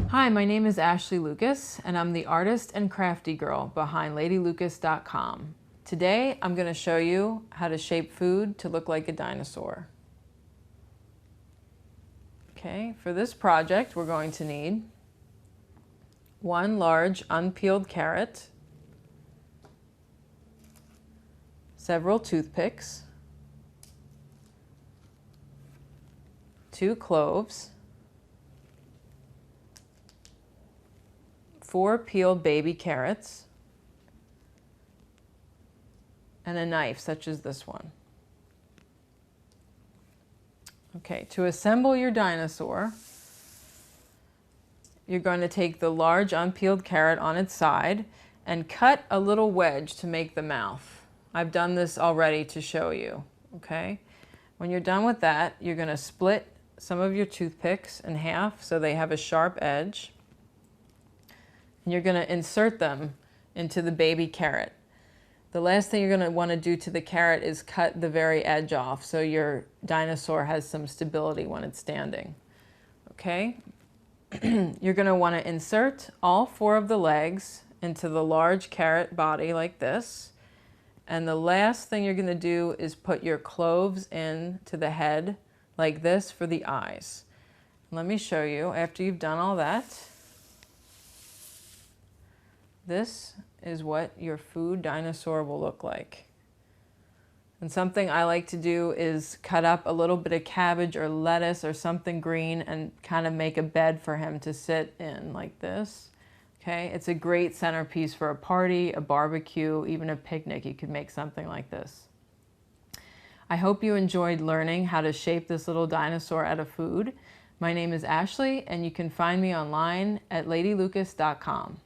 Hi, my name is Ashley Lucas, and I'm the artist and crafty girl behind LadyLucas.com. Today, I'm going to show you how to shape food to look like a dinosaur. Okay, for this project, we're going to need one large unpeeled carrot, several toothpicks, 2 cloves, 4 peeled baby carrots, and a knife such as this one. Okay, to assemble your dinosaur, you're going to take the large unpeeled carrot on its side and cut a little wedge to make the mouth. I've done this already to show you, okay? When you're done with that, you're going to split some of your toothpicks in half so they have a sharp edge. And you're going to insert them into the baby carrot. The last thing you're going to want to do to the carrot is cut the very edge off so your dinosaur has some stability when it's standing. Okay? You're going to want to insert all 4 of the legs into the large carrot body like this. And the last thing you're going to do is put your cloves into the head like this for the eyes. Let me show you after you've done all that. This is what your food dinosaur will look like. And something I like to do is cut up a little bit of cabbage or lettuce or something green and kind of make a bed for him to sit in like this. Okay, it's a great centerpiece for a party, a barbecue, even a picnic. You could make something like this. I hope you enjoyed learning how to shape this little dinosaur out of food. My name is Ashley, and you can find me online at LadyLucas.com.